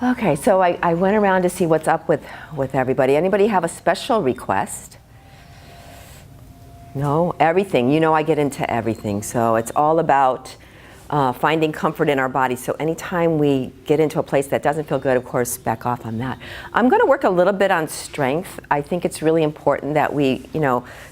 Okay, so I went around to see what's up with everybody. Anybody have a special request? No, everything. You know I get into everything. So it's all about finding comfort in our body. So anytime we get into a place that doesn't feel good, of course, back off on that. I'm going to work a little bit on strength. I think it's really important that we,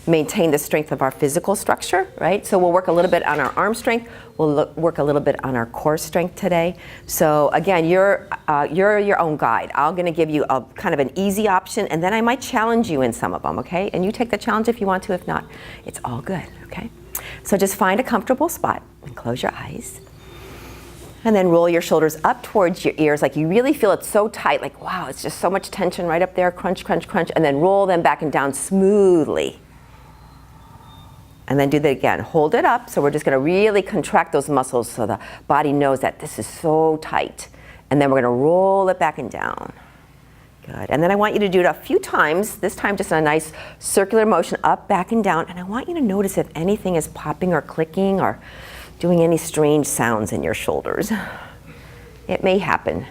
maintain the strength of our physical structure, right? So we'll work a little bit on our arm strength. We'll work a little bit on our core strength today. So again, you're your own guide. I'm going to give you a kind of an easy option, and then I might challenge you in some of them, okay? And you take the challenge if you want to. If not, it's all good, okay? So just find a comfortable spot and close your eyes. And then roll your shoulders up towards your ears, like you really feel it so tight, like wow, it's just so much tension right up there, crunch, crunch, crunch, and then roll them back and down smoothly. And then do that again. Hold it up, so we're just gonna really contract those muscles so the body knows that this is so tight. And then we're gonna roll it back and down. Good, and then I want you to do it a few times, this time just a nice circular motion, up, back, and down. And I want you to notice if anything is popping or clicking or doing any strange sounds in your shoulders. It may happen.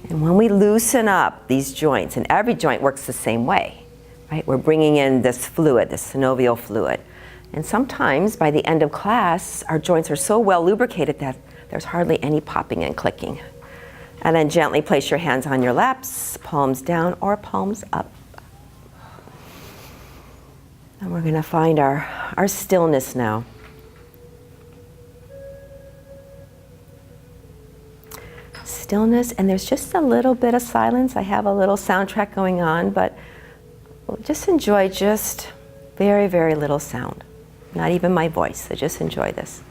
And when we loosen up these joints, and every joint works the same way, right? We're bringing in this fluid, this synovial fluid. And sometimes by the end of class, our joints are so well lubricated that there's hardly any popping and clicking. And then gently place your hands on your laps, palms down or palms up. And we're gonna find our stillness now. Stillness, and there's just a little bit of silence. I have a little soundtrack going on, but just enjoy just very, very little sound. Not even my voice, so just enjoy this.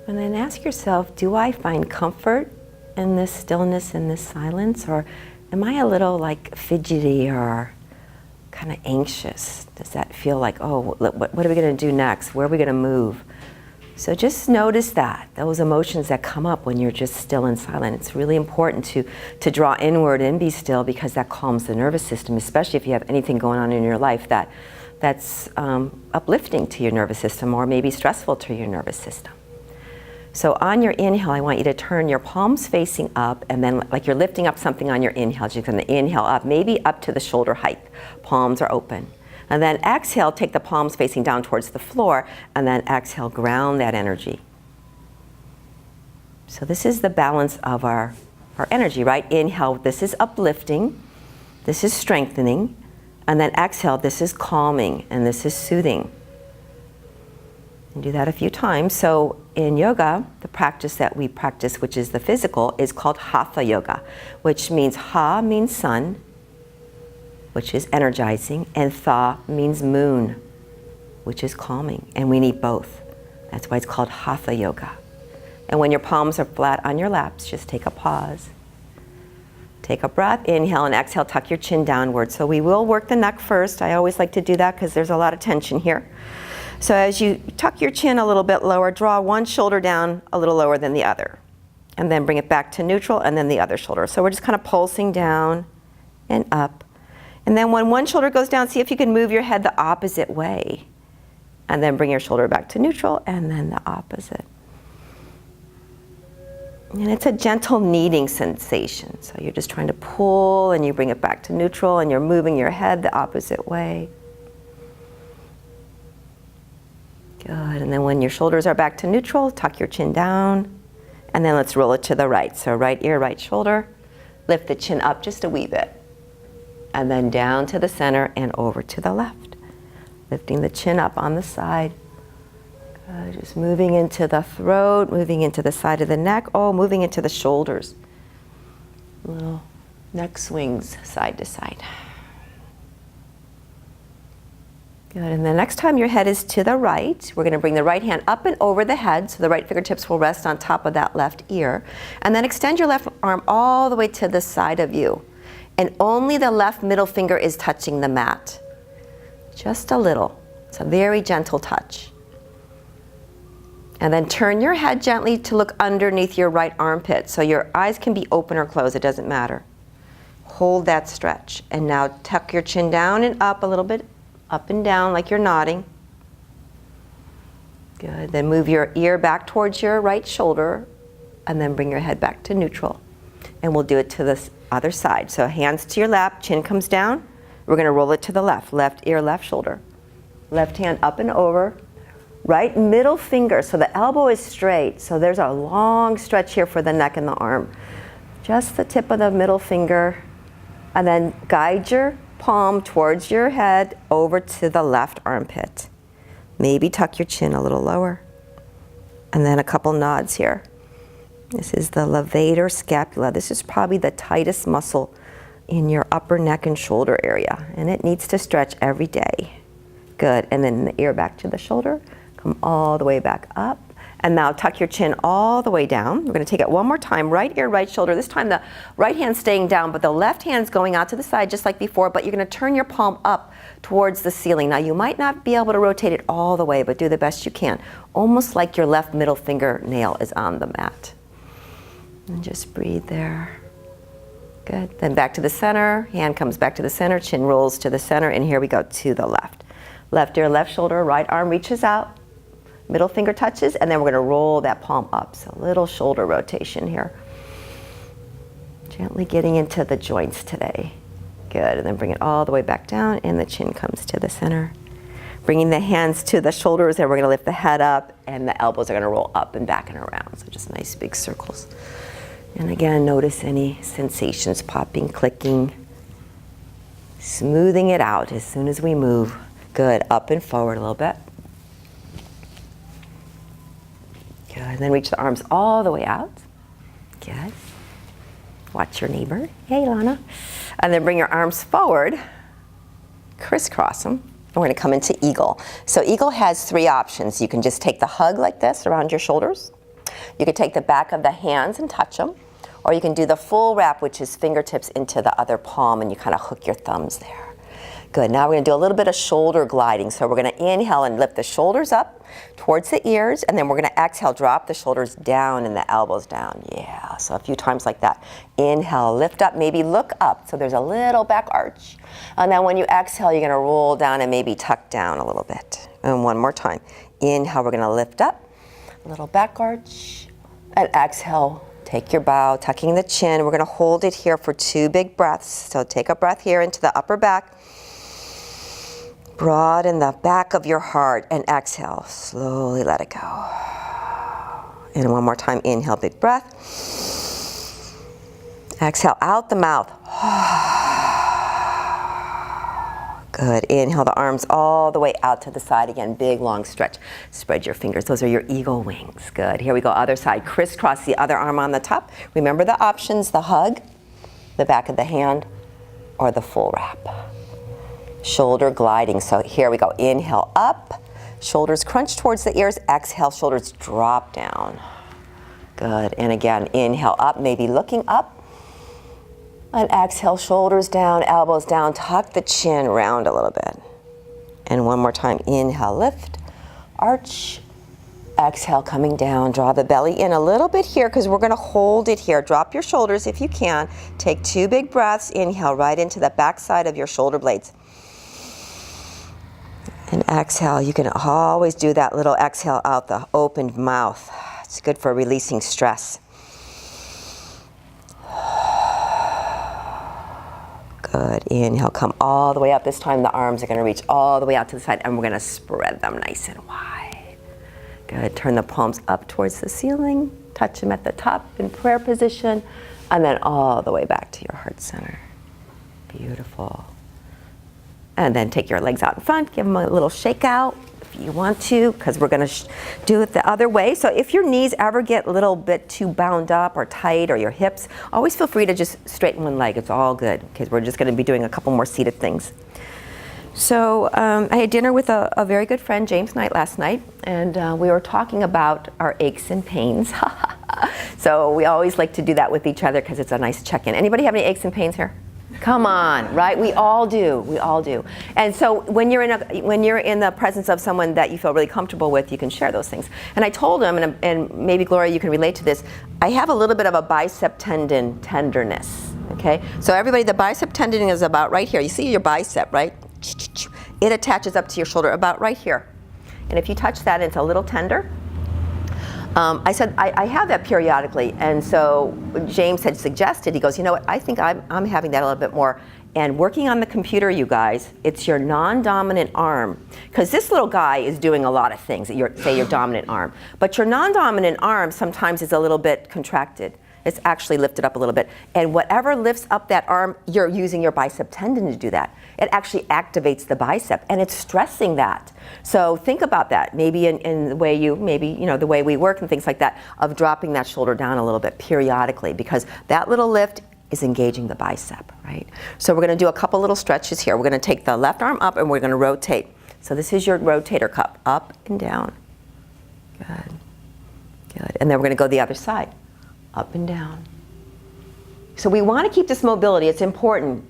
And then ask yourself, do I find comfort in this stillness, in this silence, or am I a little like fidgety or kind of anxious? Does that feel like, oh, what are we going to do next? Where are we going to move? So just notice that, those emotions that come up when you're just still and silent. It's really important to draw inward and be still, because that calms the nervous system, especially if you have anything going on in your life that's uplifting to your nervous system or maybe stressful to your nervous system. So on your inhale, I want you to turn your palms facing up, and then like you're lifting up something on your inhale. You're going to inhale up, maybe up to the shoulder height. Palms are open. And then exhale, take the palms facing down towards the floor, and then exhale, ground that energy. So this is the balance of our energy, right? Inhale, this is uplifting, this is strengthening, and then exhale, this is calming, and this is soothing. And do that a few times. So in yoga, the practice that we practice, which is the physical, is called hatha yoga, which means ha means sun, which is energizing, and tha means moon, which is calming. And we need both. That's why it's called hatha yoga. And when your palms are flat on your laps, just take a pause. Take a breath, inhale and exhale, tuck your chin downward. So we will work the neck first. I always like to do that because there's a lot of tension here. So as you tuck your chin a little bit lower, draw one shoulder down a little lower than the other. And then bring it back to neutral, and then the other shoulder. So we're just kind of pulsing down and up. And then when one shoulder goes down, see if you can move your head the opposite way. And then bring your shoulder back to neutral, and then the opposite. And it's a gentle kneading sensation. So you're just trying to pull, and you bring it back to neutral, and you're moving your head the opposite way. Good, and then when your shoulders are back to neutral, tuck your chin down, and then let's roll it to the right. So right ear, right shoulder, lift the chin up just a wee bit, and then down to the center and over to the left. Lifting the chin up on the side. Good, just moving into the throat, moving into the side of the neck, moving into the shoulders. Little neck swings side to side. Good, and the next time your head is to the right, we're going to bring the right hand up and over the head, so the right fingertips will rest on top of that left ear. And then extend your left arm all the way to the side of you. And only the left middle finger is touching the mat. Just a little. It's a very gentle touch. And then turn your head gently to look underneath your right armpit. So your eyes can be open or closed, it doesn't matter. Hold that stretch. And now tuck your chin down and up a little bit. Up and down like you're nodding. Good. Then move your ear back towards your right shoulder and then bring your head back to neutral. And we'll do it to the other side. So hands to your lap, chin comes down. We're going to roll it to the left. Left ear, left shoulder. Left hand up and over. Right middle finger, so the elbow is straight. So there's a long stretch here for the neck and the arm. Just the tip of the middle finger. And then guide your palm towards your head over to the left armpit. Maybe tuck your chin a little lower. And then a couple nods here. This is the levator scapula. This is probably the tightest muscle in your upper neck and shoulder area. And it needs to stretch every day. Good. And then the ear back to the shoulder. Come all the way back up. And now tuck your chin all the way down. We're going to take it one more time. Right ear, right shoulder. This time the right hand's staying down, but the left hand's going out to the side just like before, but you're going to turn your palm up towards the ceiling. Now you might not be able to rotate it all the way, but do the best you can. Almost like your left middle fingernail is on the mat. And just breathe there. Good. Then back to the center. Hand comes back to the center. Chin rolls to the center. And here we go to the left. Left ear, left shoulder. Right arm reaches out. Middle finger touches, and then we're going to roll that palm up. So a little shoulder rotation here. Gently getting into the joints today. Good, and then bring it all the way back down, and the chin comes to the center. Bringing the hands to the shoulders, and we're going to lift the head up, and the elbows are going to roll up and back and around. So just nice big circles. And again, notice any sensations popping, clicking. Smoothing it out as soon as we move. Good, up and forward a little bit. Good, and then reach the arms all the way out. Good. Watch your neighbor. Hey, Lana. And then bring your arms forward. Crisscross them. And we're going to come into eagle. So eagle has three options. You can just take the hug like this around your shoulders. You can take the back of the hands and touch them. Or you can do the full wrap, which is fingertips into the other palm, and you kind of hook your thumbs there. Good, now we're going to do a little bit of shoulder gliding. So we're going to inhale and lift the shoulders up towards the ears, and then we're going to exhale, drop the shoulders down and the elbows down. Yeah, so a few times like that. Inhale, lift up, maybe look up. So there's a little back arch. And then when you exhale, you're going to roll down and maybe tuck down a little bit. And one more time. Inhale, we're going to lift up, a little back arch, and exhale. Take your bow, tucking the chin. We're going to hold it here for 2 big breaths. So take a breath here into the upper back. Broaden the back of your heart and exhale. Slowly let it go. And one more time. Inhale, big breath. Exhale out the mouth. Good. Inhale the arms all the way out to the side again. Big, long stretch. Spread your fingers. Those are your eagle wings. Good. Here we go. Other side. Crisscross the other arm on the top. Remember the options. The hug, the back of the hand, or the full wrap. Shoulder gliding. So here we go. Inhale up. Shoulders crunch towards the ears. Exhale, shoulders drop down. Good. And again, inhale up, maybe looking up. And exhale, shoulders down, elbows down. Tuck the chin round a little bit. And one more time. Inhale, lift, arch. Exhale, coming down. Draw the belly in a little bit here because we're going to hold it here. Drop your shoulders if you can. Take 2 big breaths. Inhale right into the back side of your shoulder blades. And exhale, you can always do that little exhale out the opened mouth. It's good for releasing stress. Good. Inhale, come all the way up. This time the arms are going to reach all the way out to the side, and we're going to spread them nice and wide. Good. Turn the palms up towards the ceiling. Touch them at the top in prayer position, and then all the way back to your heart center. Beautiful. And then take your legs out in front, give them a little shake out if you want to, because we're going to do it the other way. So if your knees ever get a little bit too bound up or tight, or your hips, always feel free to just straighten one leg. It's all good, because we're just going to be doing a couple more seated things. So I had dinner with a very good friend, James Knight, last night, and we were talking about our aches and pains. So we always like to do that with each other because it's a nice check-in. Anybody have any aches and pains here? Come on, right? We all do. We all do. And so when you're in the presence of someone that you feel really comfortable with, you can share those things. And I told him, and maybe Gloria, you can relate to this. I have a little bit of a bicep tendon tenderness. Okay. So everybody, the bicep tendon is about right here. You see your bicep, right? It attaches up to your shoulder about right here. And if you touch that, it's a little tender. I said, I have that periodically. And so James had suggested, he goes, you know what, I think I'm having that a little bit more. And working on the computer, you guys, it's your non-dominant arm. Because this little guy is doing a lot of things, say your dominant arm. But your non-dominant arm sometimes is a little bit contracted. It's actually lifted up a little bit. And whatever lifts up that arm, you're using your bicep tendon to do that. It actually activates the bicep, and it's stressing that. So think about that. Maybe in the way the way we work and things like that, of dropping that shoulder down a little bit periodically, because that little lift is engaging the bicep, right? So we're gonna do a couple little stretches here. We're gonna take the left arm up and we're gonna rotate. So this is your rotator cuff, up and down. Good, good. And then we're gonna go the other side. Up and down. So we want to keep this mobility. It's important.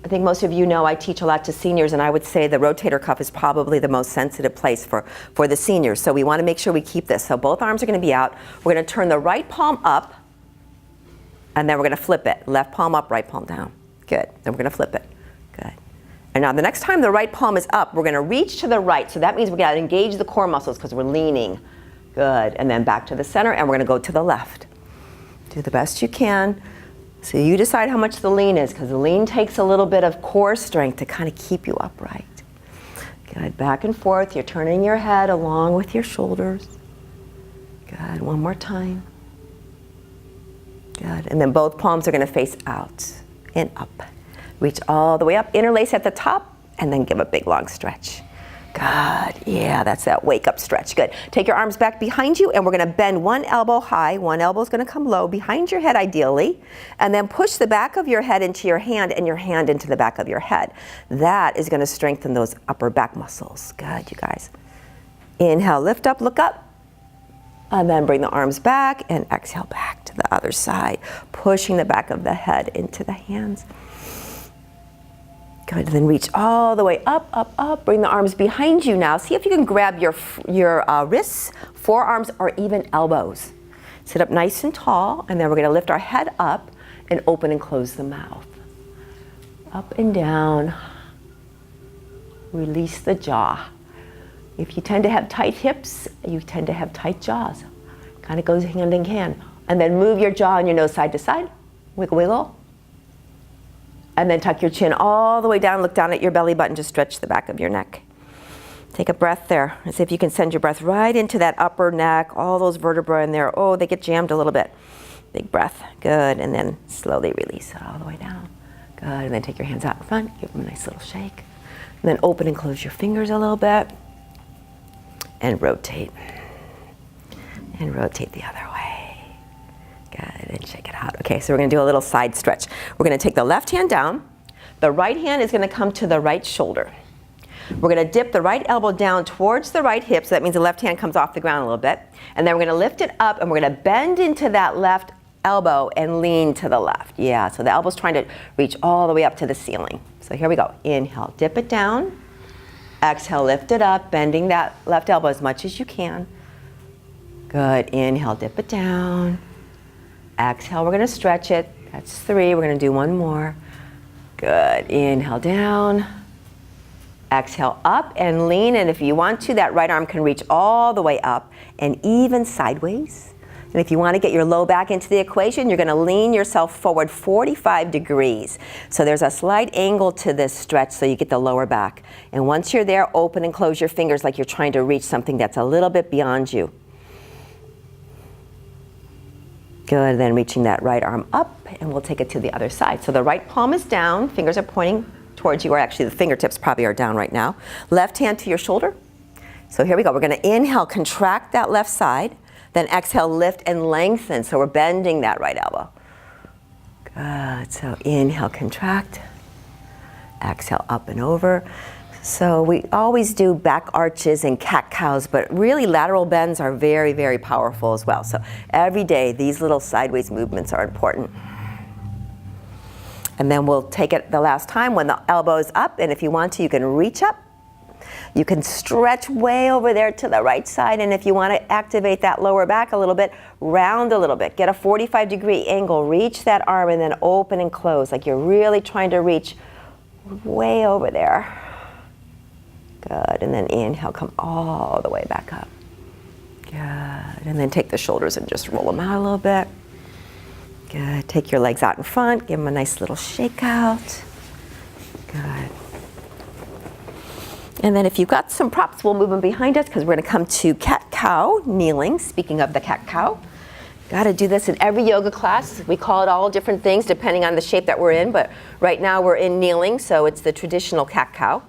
I think most of you know I teach a lot to seniors, and I would say the rotator cuff is probably the most sensitive place for the seniors. So we want to make sure we keep this. So both arms are going to be out. We're going to turn the right palm up, and then we're going to flip it. Left palm up, right palm down. Good. Then we're going to flip it. Good. And now the next time the right palm is up, we're going to reach to the right. So that means we got to engage the core muscles because we're leaning. Good. And then back to the center, and we're going to go to the left. Do the best you can. So you decide how much the lean is, because the lean takes a little bit of core strength to kind of keep you upright. Good. Back and forth. You're turning your head along with your shoulders. Good. One more time. Good. And then both palms are going to face out and up. Reach all the way up. Interlace at the top, and then give a big long stretch. Good. Yeah, that's that wake up stretch. Good. Take your arms back behind you, and we're going to bend one elbow high. One elbow is going to come low behind your head ideally, and then push the back of your head into your hand and your hand into the back of your head. That is going to strengthen those upper back muscles. Good, you guys. Inhale, lift up, look up, and then bring the arms back, and exhale back to the other side, pushing the back of the head into the hands. Good. Then reach all the way up, up, up. Bring the arms behind you now. See if you can grab your wrists, forearms, or even elbows. Sit up nice and tall, and then we're going to lift our head up and open and close the mouth. Up and down. Release the jaw. If you tend to have tight hips, you tend to have tight jaws. Kind of goes hand in hand. And then move your jaw and your nose side to side. Wiggle, wiggle. And then tuck your chin all the way down, look down at your belly button, just stretch the back of your neck. Take a breath there. And see if you can send your breath right into that upper neck, all those vertebrae in there. Oh, they get jammed a little bit. Big breath. Good. And then slowly release it all the way down. Good. And then take your hands out in front, give them a nice little shake. And then open and close your fingers a little bit. And rotate. And rotate the other way. Good, and shake it out. Okay, so we're going to do a little side stretch. We're going to take the left hand down. The right hand is going to come to the right shoulder. We're going to dip the right elbow down towards the right hip, so that means the left hand comes off the ground a little bit. And then we're going to lift it up, and we're going to bend into that left elbow and lean to the left. Yeah, so the elbow's trying to reach all the way up to the ceiling. So here we go. Inhale, dip it down. Exhale, lift it up, bending that left elbow as much as you can. Good. Inhale, dip it down. Exhale, we're going to stretch it. That's 3. We're going to do one more. Good. Inhale down. Exhale up and lean. And if you want to, that right arm can reach all the way up and even sideways. And if you want to get your low back into the equation, you're going to lean yourself forward 45 degrees. So there's a slight angle to this stretch so you get the lower back. And once you're there, open and close your fingers like you're trying to reach something that's a little bit beyond you. Good, then reaching that right arm up, and we'll take it to the other side. So the right palm is down, fingers are pointing towards you, or actually the fingertips probably are down right now. Left hand to your shoulder. So here we go. We're going to inhale, contract that left side, then exhale, lift and lengthen. So we're bending that right elbow. Good, so inhale, contract. Exhale, up and over. So we always do back arches and cat-cows, but really lateral bends are very, very powerful as well. So every day, these little sideways movements are important. And then we'll take it the last time when the elbow is up, and if you want to, you can reach up. You can stretch way over there to the right side, and if you want to activate that lower back a little bit, round a little bit. Get a 45-degree angle, reach that arm, and then open and close, like you're really trying to reach way over there. Good, and then inhale, come all the way back up. Good, and then take the shoulders and just roll them out a little bit. Good, take your legs out in front, give them a nice little shake out. Good. And then if you've got some props, we'll move them behind us because we're gonna come to cat-cow, kneeling. Speaking of the cat-cow, gotta do this in every yoga class. We call it all different things depending on the shape that we're in, but right now we're in kneeling, so it's the traditional cat-cow.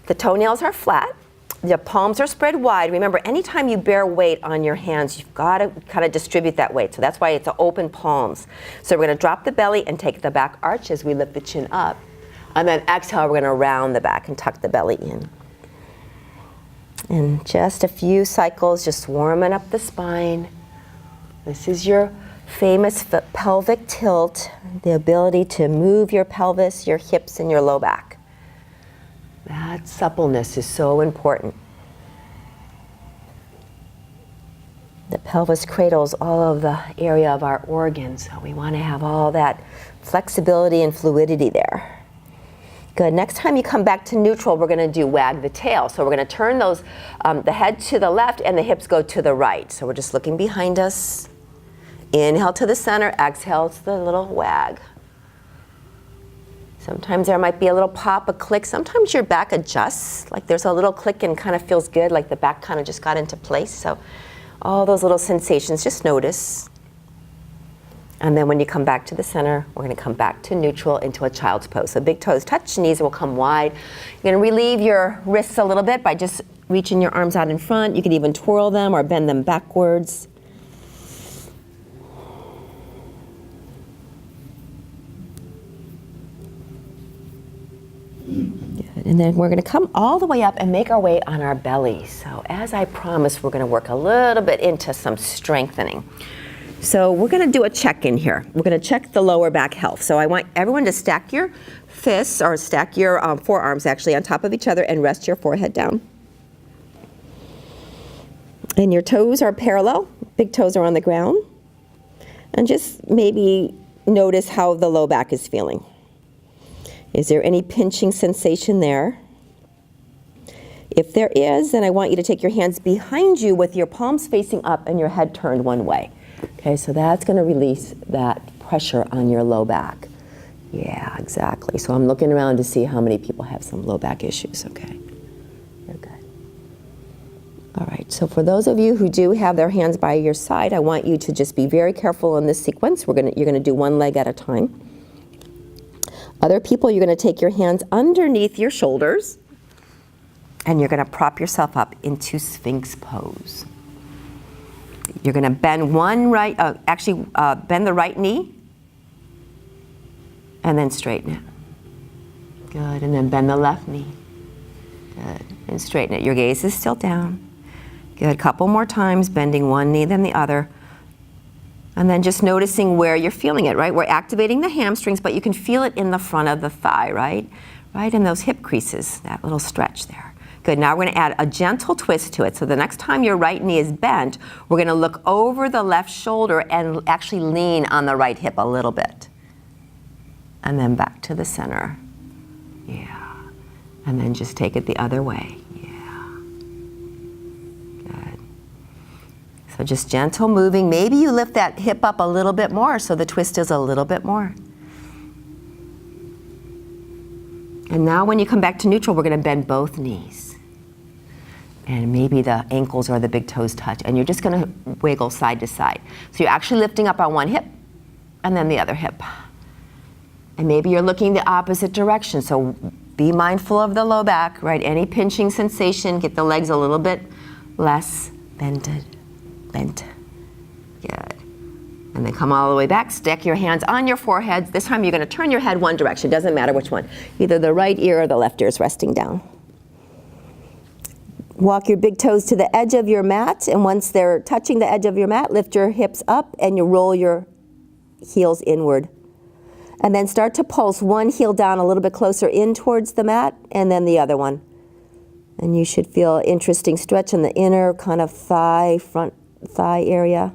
The toenails are flat, the palms are spread wide. Remember, anytime you bear weight on your hands, you've got to kind of distribute that weight. So that's why it's open palms. So we're going to drop the belly and take the back arch as we lift the chin up. And then exhale, we're going to round the back and tuck the belly in. And just a few cycles, just warming up the spine. This is your famous pelvic tilt, the ability to move your pelvis, your hips, and your low back. That suppleness is so important. The pelvis cradles all of the area of our organs, so we want to have all that flexibility and fluidity there. Good. Next time you come back to neutral, we're going to do wag the tail. So we're going to turn those, the head to the left and the hips go to the right. So we're just looking behind us. Inhale to the center, exhale to the little wag. Sometimes there might be a little pop, a click. Sometimes your back adjusts, like there's a little click and kind of feels good, like the back kind of just got into place. So all those little sensations, just notice. And then when you come back to the center, we're going to come back to neutral into a child's pose. So big toes touch, knees will come wide. You're going to relieve your wrists a little bit by just reaching your arms out in front. You can even twirl them or bend them backwards. Good. And then we're going to come all the way up and make our way on our belly. So as I promised, we're going to work a little bit into some strengthening. So we're going to do a check-in here. We're going to check the lower back health. So I want everyone to stack your fists, or stack your forearms actually on top of each other, and rest your forehead down. And your toes are parallel. Big toes are on the ground. And just maybe notice how the low back is feeling. Is there any pinching sensation there? If there is, then I want you to take your hands behind you with your palms facing up and your head turned one way. Okay, so that's going to release that pressure on your low back. Yeah, exactly. So I'm looking around to see how many people have some low back issues. Okay, you're good. All right, so for those of you who do have their hands by your side, I want you to just be very careful in this sequence. You're going to do one leg at a time. Other people, you're going to take your hands underneath your shoulders, and you're going to prop yourself up into Sphinx pose. You're going to bend bend the right knee, and then straighten it. Good, and then bend the left knee. Good, and straighten it. Your gaze is still down. Good, couple more times, bending one knee then the other. And then just noticing where you're feeling it, right? We're activating the hamstrings, but you can feel it in the front of the thigh, right? Right in those hip creases, that little stretch there. Good, now we're gonna add a gentle twist to it. So the next time your right knee is bent, we're gonna look over the left shoulder and actually lean on the right hip a little bit. And then back to the center. Yeah. And then just take it the other way. So just gentle moving. Maybe you lift that hip up a little bit more so the twist is a little bit more. And now when you come back to neutral, we're going to bend both knees. And maybe the ankles or the big toes touch. And you're just going to wiggle side to side. So you're actually lifting up on one hip and then the other hip. And maybe you're looking the opposite direction. So be mindful of the low back, right? Any pinching sensation, get the legs a little bit less bended. Bent. Good. And then come all the way back. Stack your hands on your foreheads. This time you're going to turn your head one direction. Doesn't matter which one. Either the right ear or the left ear is resting down. Walk your big toes to the edge of your mat, and once they're touching the edge of your mat, lift your hips up and you roll your heels inward. And then start to pulse one heel down a little bit closer in towards the mat, and then the other one. And you should feel interesting stretch in the inner kind of thigh, front thigh area.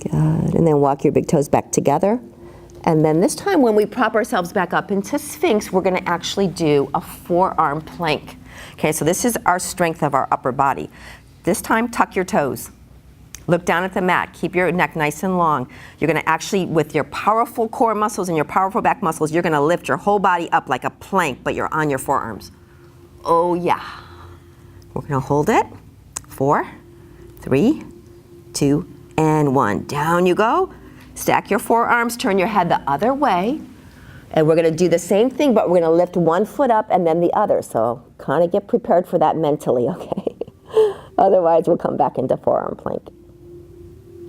Good. And then walk your big toes back together. And then this time when we prop ourselves back up into Sphinx, we're going to actually do a forearm plank. Okay, so this is our strength of our upper body. This time, tuck your toes. Look down at the mat. Keep your neck nice and long. You're going to actually, with your powerful core muscles and your powerful back muscles, you're going to lift your whole body up like a plank, but you're on your forearms. Oh, yeah. We're going to hold it. 4, 3, 2, and 1. Down you go. Stack your forearms, turn your head the other way. And we're going to do the same thing, but we're going to lift one foot up and then the other. So kind of get prepared for that mentally, okay? Otherwise, we'll come back into forearm plank.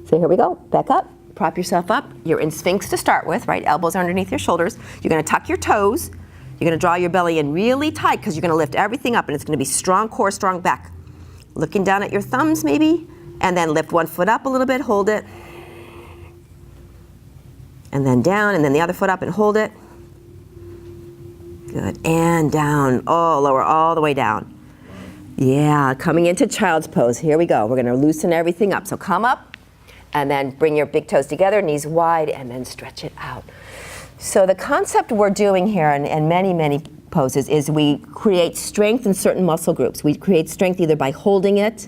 So here we go. Back up. Prop yourself up. You're in Sphinx to start with, right? Elbows are underneath your shoulders. You're going to tuck your toes. You're going to draw your belly in really tight because you're going to lift everything up, and it's going to be strong core, strong back. Looking down at your thumbs maybe, and then lift one foot up a little bit, hold it. And then down, and then the other foot up and hold it. Good, and down. Oh, lower all the way down. Yeah, coming into child's pose. Here we go. We're going to loosen everything up. So come up, and then bring your big toes together, knees wide, and then stretch it out. So the concept we're doing here, and many, many poses, is we create strength in certain muscle groups. We create strength either by holding it,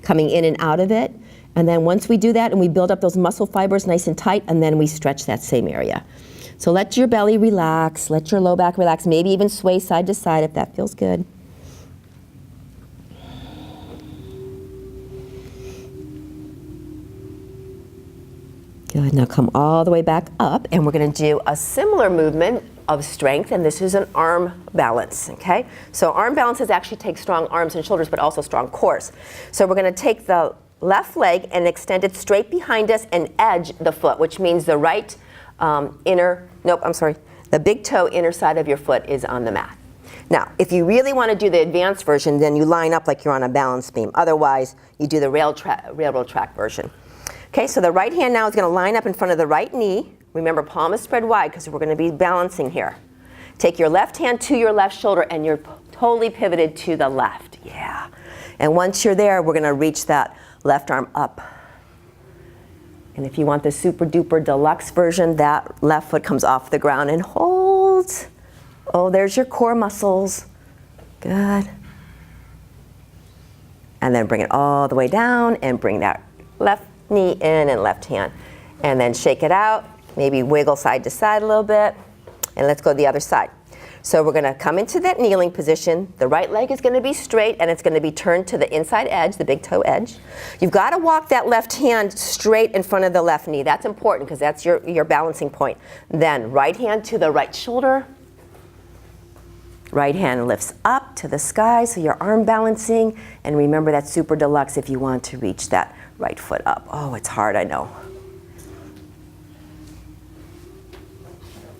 coming in and out of it, and then once we do that and we build up those muscle fibers nice and tight, and then we stretch that same area. So let your belly relax, let your low back relax, maybe even sway side to side if that feels good. Good, now come all the way back up, and we're going to do a similar movement of strength, and this is an arm balance, okay? So arm balances actually take strong arms and shoulders, but also strong cores. So we're going to take the left leg and extend it straight behind us and edge the foot, which means the right the big toe inner side of your foot is on the mat. Now, if you really want to do the advanced version, then you line up like you're on a balance beam. Otherwise, you do the railroad track version. Okay, so the right hand now is going to line up in front of the right knee. Remember, palm is spread wide because we're going to be balancing here. Take your left hand to your left shoulder, and you're totally pivoted to the left. Yeah. And once you're there, we're going to reach that left arm up. And if you want the super duper deluxe version, that left foot comes off the ground and holds. Oh, there's your core muscles. Good. And then bring it all the way down and bring that left knee in and left hand. And then shake it out. Maybe wiggle side to side a little bit. And let's go the other side. So we're going to come into that kneeling position. The right leg is going to be straight, and it's going to be turned to the inside edge, the big toe edge. You've got to walk that left hand straight in front of the left knee. That's important because that's your balancing point. Then right hand to the right shoulder. Right hand lifts up to the sky, so you're arm balancing. And remember that super deluxe if you want to reach that right foot up. Oh, it's hard, I know.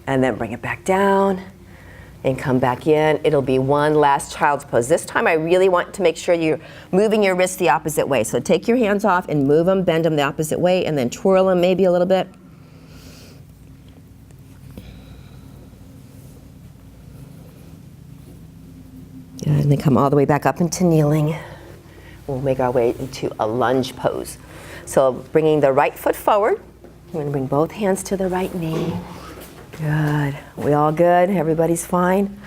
And then bring it back down. And come back in. It'll be one last child's pose. This time I really want to make sure you're moving your wrists the opposite way. So take your hands off and move them, bend them the opposite way, and then twirl them maybe a little bit. Good, and then come all the way back up into kneeling. We'll make our way into a lunge pose. So bringing the right foot forward. I'm going to bring both hands to the right knee. Good. We all good? Everybody's fine?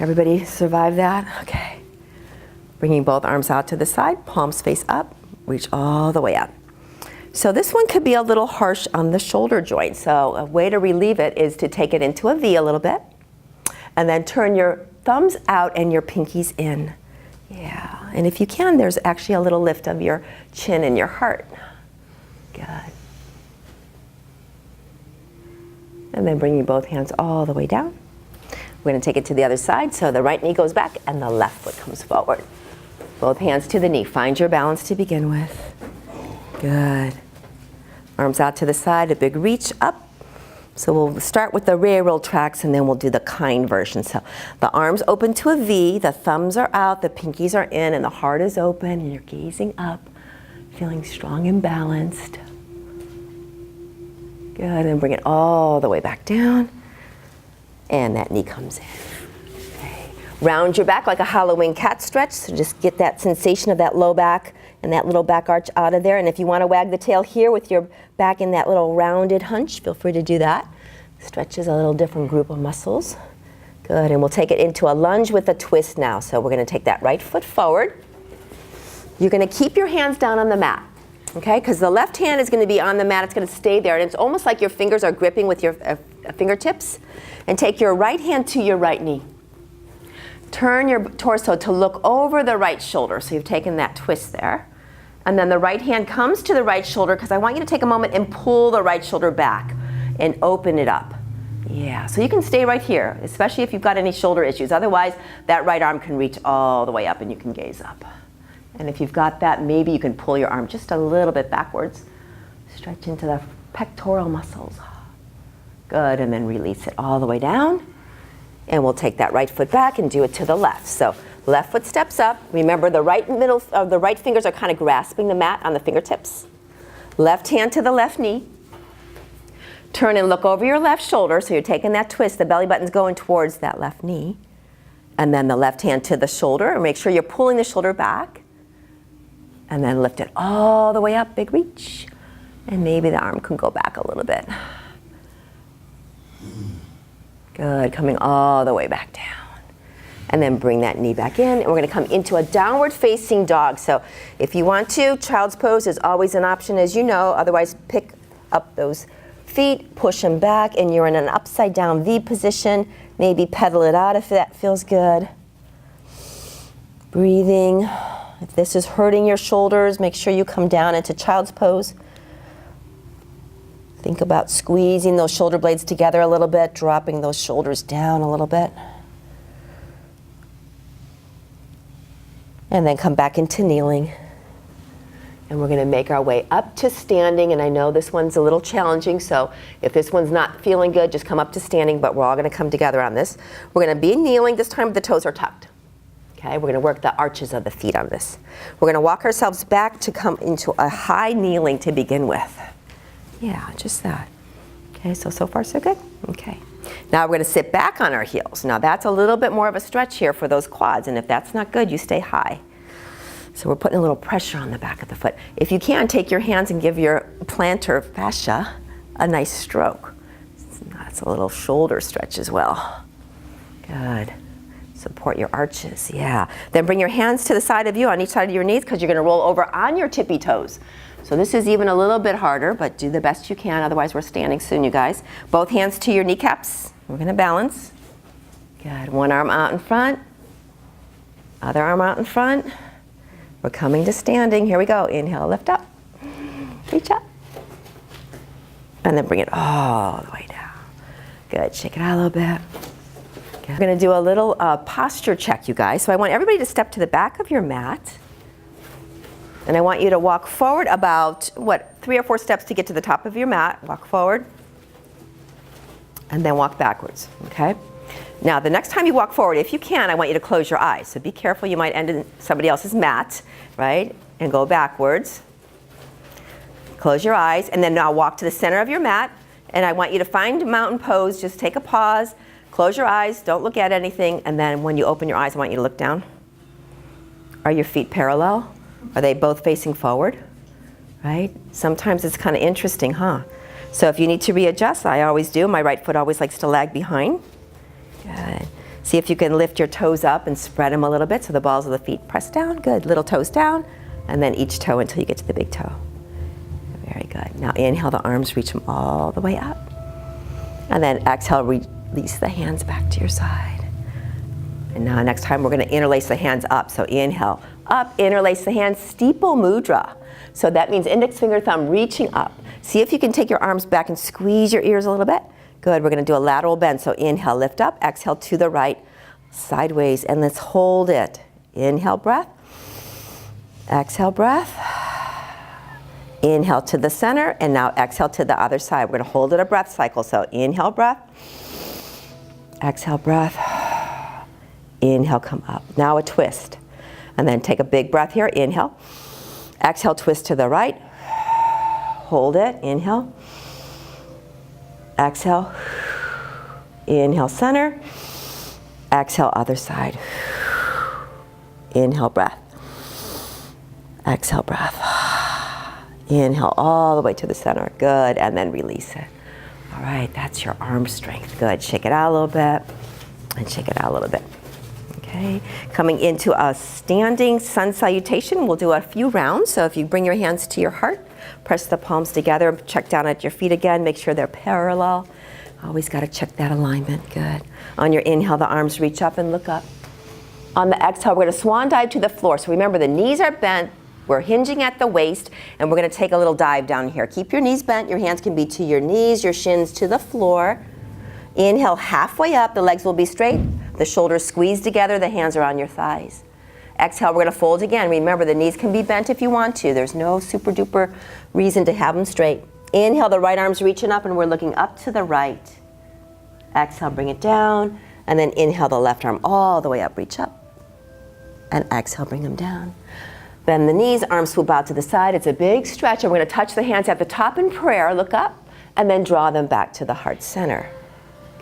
Everybody survived that? Okay. Bringing both arms out to the side, palms face up, reach all the way up. So this one could be a little harsh on the shoulder joint. So a way to relieve it is to take it into a V a little bit, and then turn your thumbs out and your pinkies in. Yeah. And if you can, there's actually a little lift of your chin and your heart. Good. And then bringing both hands all the way down. We're going to take it to the other side. So the right knee goes back and the left foot comes forward. Both hands to the knee. Find your balance to begin with. Good. Arms out to the side, a big reach up. So we'll start with the railroad tracks and then we'll do the kind version. So the arms open to a V, the thumbs are out, the pinkies are in, and the heart is open, and you're gazing up, feeling strong and balanced. Good, and bring it all the way back down. And that knee comes in. Okay. Round your back like a Halloween cat stretch, so just get that sensation of that low back and that little back arch out of there. And if you want to wag the tail here with your back in that little rounded hunch, feel free to do that. Stretches a little different group of muscles. Good, and we'll take it into a lunge with a twist now. So we're going to take that right foot forward. You're going to keep your hands down on the mat, okay? Because the left hand is going to be on the mat. It's going to stay there, and it's almost like your fingers are gripping with your fingertips. And take your right hand to your right knee. Turn your torso to look over the right shoulder. So you've taken that twist there. And then the right hand comes to the right shoulder, because I want you to take a moment and pull the right shoulder back and open it up. Yeah, so you can stay right here, especially if you've got any shoulder issues. Otherwise, that right arm can reach all the way up and you can gaze up. And if you've got that, maybe you can pull your arm just a little bit backwards. Stretch into the pectoral muscles. Good, and then release it all the way down. And we'll take that right foot back and do it to the left. So left foot steps up. Remember, the right fingers are kind of grasping the mat on the fingertips. Left hand to the left knee. Turn and look over your left shoulder. So you're taking that twist. The belly button's going towards that left knee. And then the left hand to the shoulder. And make sure you're pulling the shoulder back. And then lift it all the way up, big reach. And maybe the arm can go back a little bit. Good, coming all the way back down. And then bring that knee back in, and we're gonna come into a downward facing dog. So if you want to, child's pose is always an option, as you know. Otherwise, pick up those feet, push them back, and you're in an upside down V position. Maybe pedal it out if that feels good. Breathing. If this is hurting your shoulders, make sure you come down into child's pose. Think about squeezing those shoulder blades together a little bit, dropping those shoulders down a little bit. And then come back into kneeling. And we're going to make our way up to standing. And I know this one's a little challenging, so if this one's not feeling good, just come up to standing, but we're all going to come together on this. We're going to be kneeling. This time the toes are tucked. Okay, we're going to work the arches of the feet on this. We're going to walk ourselves back to come into a high kneeling to begin with. Yeah, just that. Okay, so far so good? Okay. Now we're going to sit back on our heels. Now that's a little bit more of a stretch here for those quads, and if that's not good, you stay high. So we're putting a little pressure on the back of the foot. If you can, take your hands and give your plantar fascia a nice stroke. That's a little shoulder stretch as well. Good. Support your arches, yeah. Then bring your hands to the side of you on each side of your knees, because you're going to roll over on your tippy toes. So this is even a little bit harder, but do the best you can, otherwise we're standing soon, you guys. Both hands to your kneecaps. We're going to balance. Good. One arm out in front. Other arm out in front. We're coming to standing. Here we go. Inhale, lift up. Reach up. And then bring it all the way down. Good. Shake it out a little bit. Good. We're going to do a little posture check, you guys. So I want everybody to step to the back of your mat. And I want you to walk forward about, 3 or 4 steps to get to the top of your mat. Walk forward. And then walk backwards, okay? Now, the next time you walk forward, if you can, I want you to close your eyes. So be careful, you might end in somebody else's mat, right? And go backwards. Close your eyes, and then now walk to the center of your mat. And I want you to find mountain pose. Just take a pause. Close your eyes. Don't look at anything. And then when you open your eyes, I want you to look down. Are your feet parallel? Are they both facing forward? Right? Sometimes it's kind of interesting, huh? So if you need to readjust, I always do. My right foot always likes to lag behind. Good. See if you can lift your toes up and spread them a little bit so the balls of the feet press down. Good. Little toes down, and then each toe until you get to the big toe. Very good. Now inhale the arms, reach them all the way up. And then exhale, release the hands back to your side. And now next time we're going to interlace the hands up. So inhale, up, interlace the hands, steeple mudra. So that means index finger, thumb reaching up. See if you can take your arms back and squeeze your ears a little bit. Good, we're going to do a lateral bend. So inhale, lift up, exhale to the right, sideways, and let's hold it. Inhale, breath. Exhale, breath. Inhale to the center, and now exhale to the other side. We're gonna hold it a breath cycle. So inhale, breath. Exhale, breath. Inhale, come up. Now a twist. And then take a big breath here, inhale. Exhale, twist to the right. Hold it, inhale. Exhale. Inhale, center. Exhale, other side. Inhale, breath. Exhale, breath. Inhale all the way to the center. Good, and then release it. All right, that's your arm strength. Good, shake it out a little bit, and shake it out a little bit. Okay, coming into a standing sun salutation, we'll do a few rounds. So if you bring your hands to your heart, press the palms together, check down at your feet again, make sure they're parallel. Always gotta check that alignment, good. On your inhale, the arms reach up and look up. On the exhale, we're gonna swan dive to the floor. So remember, the knees are bent, we're hinging at the waist, and we're gonna take a little dive down here. Keep your knees bent, your hands can be to your knees, your shins to the floor. Inhale, halfway up, the legs will be straight, the shoulders squeeze together, the hands are on your thighs. Exhale, we're gonna fold again. Remember, the knees can be bent if you want to. There's no super duper reason to have them straight. Inhale, the right arm's reaching up and we're looking up to the right. Exhale, bring it down, and then inhale the left arm all the way up, reach up. And exhale, bring them down. Bend the knees, arms swoop out to the side. It's a big stretch, and we're gonna touch the hands at the top in prayer, look up, and then draw them back to the heart center.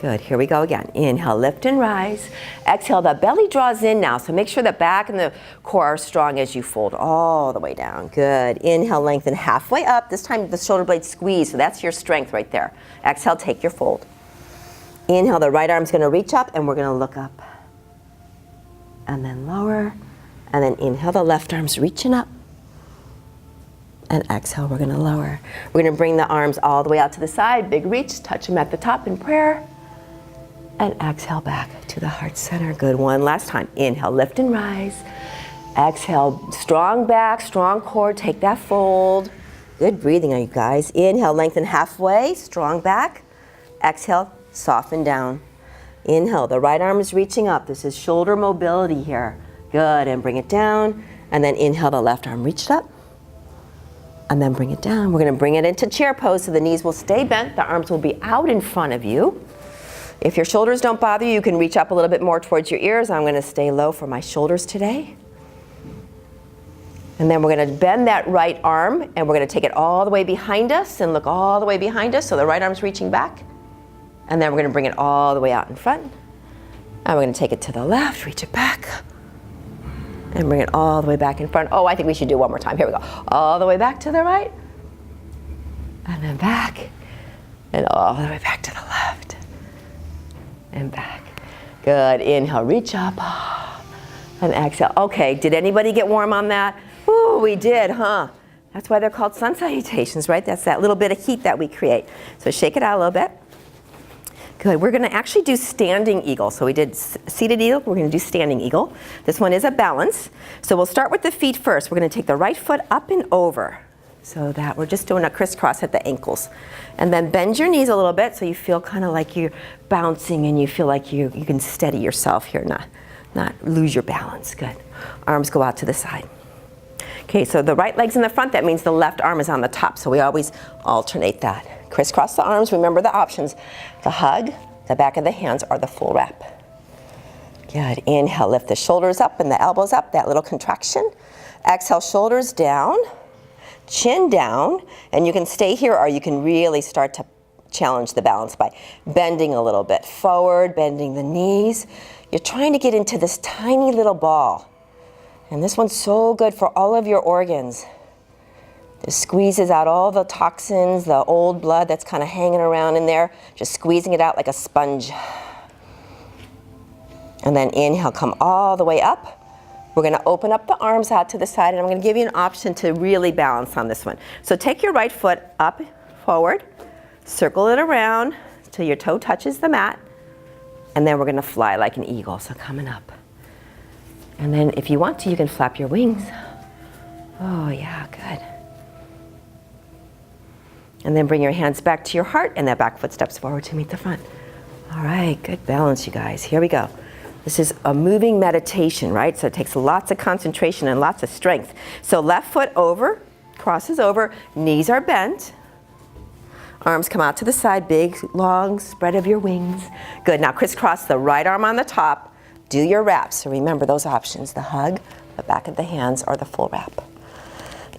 Good, here we go again. Inhale, lift and rise. Exhale, the belly draws in now, so make sure the back and the core are strong as you fold all the way down. Good, inhale, lengthen halfway up. This time the shoulder blades squeeze, so that's your strength right there. Exhale, take your fold. Inhale, the right arm's gonna reach up and we're gonna look up. And then lower, and then inhale, the left arm's reaching up. And exhale, we're gonna lower. We're gonna bring the arms all the way out to the side, big reach, touch them at the top in prayer. And exhale back to the heart center. Good, one last time. Inhale, lift and rise. Exhale, strong back, strong core, take that fold. Good breathing, you guys. Inhale, lengthen halfway, strong back. Exhale, soften down. Inhale, the right arm is reaching up. This is shoulder mobility here. Good, and bring it down. And then inhale, the left arm reached up. And then bring it down. We're gonna bring it into chair pose so the knees will stay bent. The arms will be out in front of you. If your shoulders don't bother you, you can reach up a little bit more towards your ears. I'm gonna stay low for my shoulders today. And then we're gonna bend that right arm and we're gonna take it all the way behind us and look all the way behind us. So the right arm's reaching back. And then we're gonna bring it all the way out in front. And we're gonna take it to the left, reach it back. And bring it all the way back in front. Oh, I think we should do one more time. Here we go. All the way back to the right. And then back. And all the way back to the left. And back. Good, inhale, reach up. And exhale. Okay, did anybody get warm on that? Ooh, we did, huh? That's why they're called sun salutations, right? That's that little bit of heat that we create. So shake it out a little bit. Good, we're gonna actually do standing eagle. So we did seated eagle, we're gonna do standing eagle. This one is a balance. So we'll start with the feet first. We're gonna take the right foot up and over. So that we're just doing a crisscross at the ankles. And then bend your knees a little bit so you feel kind of like you're bouncing and you feel like you can steady yourself here, not lose your balance. Good. Arms go out to the side. Okay, so the right leg's in the front, that means the left arm is on the top. So we always alternate that. Crisscross the arms, remember the options. The hug, the back of the hands, or the full wrap. Good, inhale, lift the shoulders up and the elbows up, that little contraction. Exhale, shoulders down, chin down, and you can stay here or you can really start to challenge the balance by bending a little bit forward, bending the knees. You're trying to get into this tiny little ball. And this one's so good for all of your organs. It squeezes out all the toxins, the old blood that's kind of hanging around in there, just squeezing it out like a sponge. And then inhale, come all the way up. We're gonna open up the arms out to the side, and I'm gonna give you an option to really balance on this one. So take your right foot up, forward, circle it around till your toe touches the mat, and then we're gonna fly like an eagle, so coming up. And then if you want to, you can flap your wings. Oh yeah, good. And then bring your hands back to your heart, and that back foot steps forward to meet the front. All right, good balance, you guys. Here we go. This is a moving meditation, right? So it takes lots of concentration and lots of strength. So left foot over, crosses over, knees are bent. Arms come out to the side, big, long spread of your wings. Good, now crisscross the right arm on the top. Do your wraps. So remember those options, the hug, the back of the hands, or the full wrap.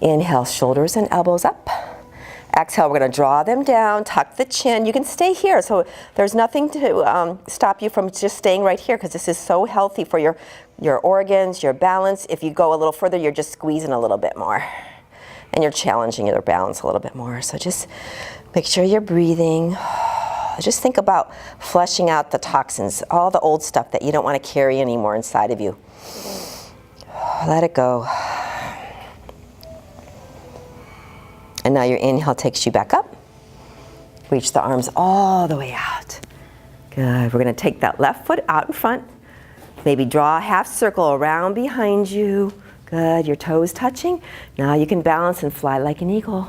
Inhale, shoulders and elbows up. Exhale, we're gonna draw them down, tuck the chin. You can stay here, so there's nothing to stop you from just staying right here, because this is so healthy for your organs, your balance. If you go a little further, you're just squeezing a little bit more. And you're challenging your balance a little bit more. So just make sure you're breathing. Just think about flushing out the toxins, all the old stuff that you don't want to carry anymore inside of you. Let it go. And now your inhale takes you back up. Reach the arms all the way out. Good. We're going to take that left foot out in front. Maybe draw a half circle around behind you. Good. Your toes touching. Now you can balance and fly like an eagle.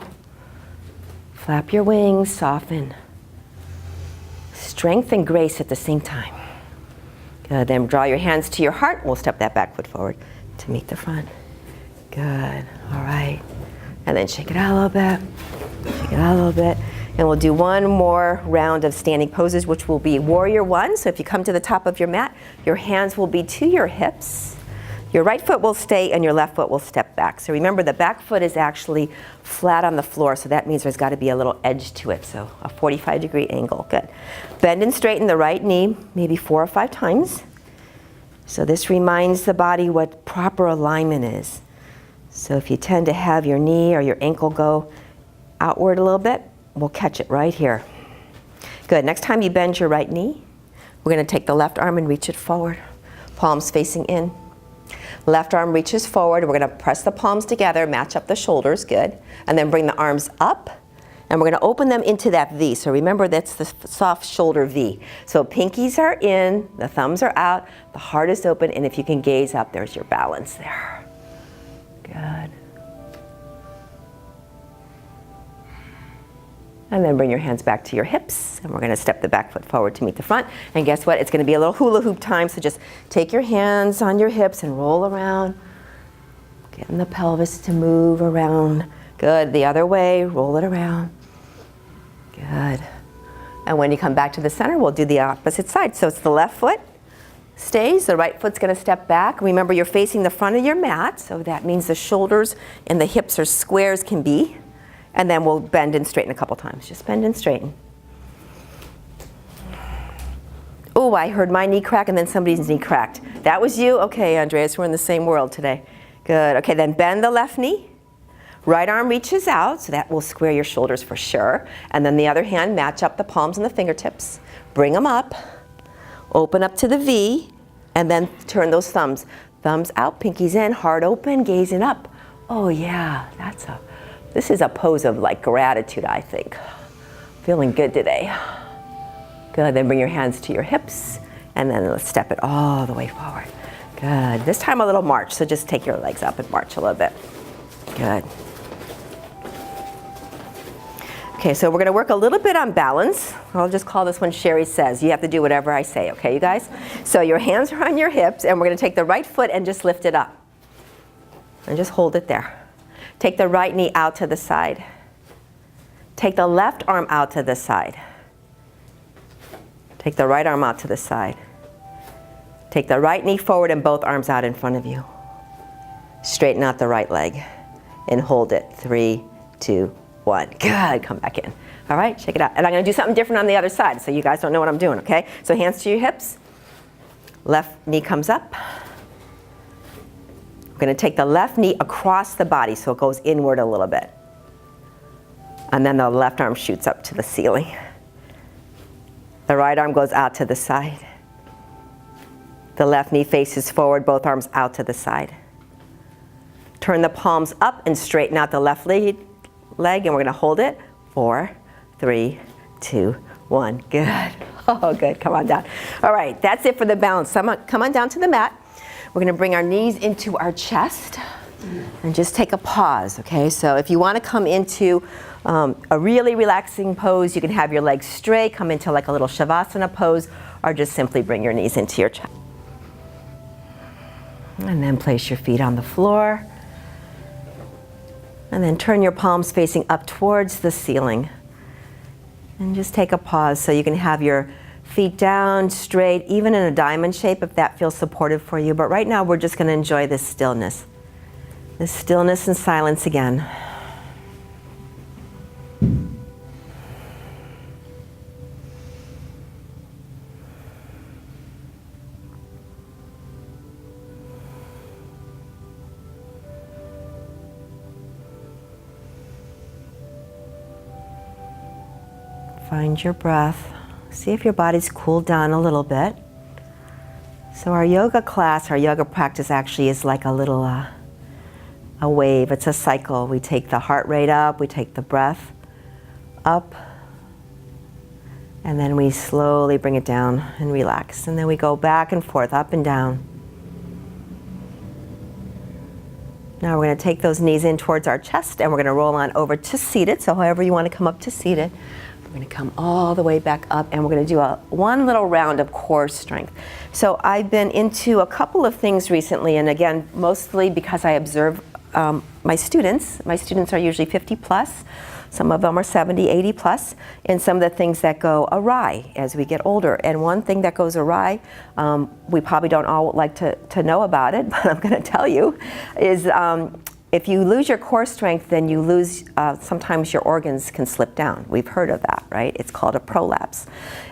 Flap your wings, soften. Strength and grace at the same time. Good. Then draw your hands to your heart. We'll step that back foot forward to meet the front. Good. All right. And then shake it out a little bit. Shake it out a little bit. And we'll do one more round of standing poses, which will be warrior one. So if you come to the top of your mat, your hands will be to your hips. Your right foot will stay and your left foot will step back. So remember, the back foot is actually flat on the floor, so that means there's got to be a little edge to it, so a 45-degree angle. Good. Bend and straighten the right knee, maybe 4 or 5 times. So this reminds the body what proper alignment is. So if you tend to have your knee or your ankle go outward a little bit, we'll catch it right here. Good. Next time you bend your right knee, we're going to take the left arm and reach it forward. Palms facing in. Left arm reaches forward. We're going to press the palms together, match up the shoulders, good. And then bring the arms up, and we're going to open them into that V. So remember, that's the soft shoulder V. So pinkies are in, the thumbs are out, the heart is open, and if you can gaze up, there's your balance there. Good. And then bring your hands back to your hips, and we're going to step the back foot forward to meet the front. And guess what? It's going to be a little hula hoop time, so just take your hands on your hips and roll around. Getting the pelvis to move around. Good. The other way, roll it around. Good. And when you come back to the center, we'll do the opposite side. So it's the left foot stays, the right foot's going to step back. Remember, you're facing the front of your mat, so that means the shoulders and the hips are square as can be. And then we'll bend and straighten a couple times. Just bend and straighten. Oh, I heard my knee crack and then somebody's knee cracked. That was you? Okay, Andreas, we're in the same world today. Good. Okay, then bend the left knee. Right arm reaches out, so that will square your shoulders for sure. And then the other hand, match up the palms and the fingertips. Bring them up. Open up to the V. And then turn those thumbs. Thumbs out, pinkies in, heart open, gazing up. Oh yeah, this is a pose of like gratitude, I think. Feeling good today. Good, then bring your hands to your hips, and then let's step it all the way forward. Good, this time a little march, so just take your legs up and march a little bit. Good. Okay, so we're gonna work a little bit on balance. I'll just call this one Sherry Says. You have to do whatever I say, okay, you guys? So your hands are on your hips, and we're gonna take the right foot and just lift it up. And just hold it there. Take the right knee out to the side. Take the left arm out to the side. Take the right arm out to the side. Take the right knee forward and both arms out in front of you. Straighten out the right leg and hold it. 3, 2, 1. Good, come back in. All right, shake it out. And I'm gonna do something different on the other side so you guys don't know what I'm doing, okay? So hands to your hips. Left knee comes up. We're going to take the left knee across the body so it goes inward a little bit. And then the left arm shoots up to the ceiling. The right arm goes out to the side. The left knee faces forward, both arms out to the side. Turn the palms up and straighten out the left leg, and we're going to hold it. 4, 3, 2, 1. Good. Oh, good. Come on down. All right, that's it for the balance. Come on down to the mat. We're going to bring our knees into our chest and just take a pause, okay? So if you want to come into a really relaxing pose, you can have your legs straight, come into like a little Shavasana pose, or just simply bring your knees into your chest. And then place your feet on the floor. And then turn your palms facing up towards the ceiling. And just take a pause so you can have your feet down, straight, even in a diamond shape if that feels supportive for you. But right now we're just going to enjoy this stillness. This stillness and silence again. Find your breath. See if your body's cooled down a little bit. So our yoga class, our yoga practice actually is like a little a wave. It's a cycle. We take the heart rate up, we take the breath up, and then we slowly bring it down and relax. And then we go back and forth, up and down. Now we're going to take those knees in towards our chest and we're going to roll on over to seated. So however you want to come up to seated. We're going to come all the way back up and we're going to do one little round of core strength. So I've been into a couple of things recently, and again, mostly because I observe my students. My students are usually 50 plus. Some of them are 70, 80 plus, and some of the things that go awry as we get older. And one thing that goes awry, we probably don't all like to know about it, but I'm going to tell you, is if you lose your core strength, then you lose, sometimes your organs can slip down. We've heard of that, right? It's called a prolapse.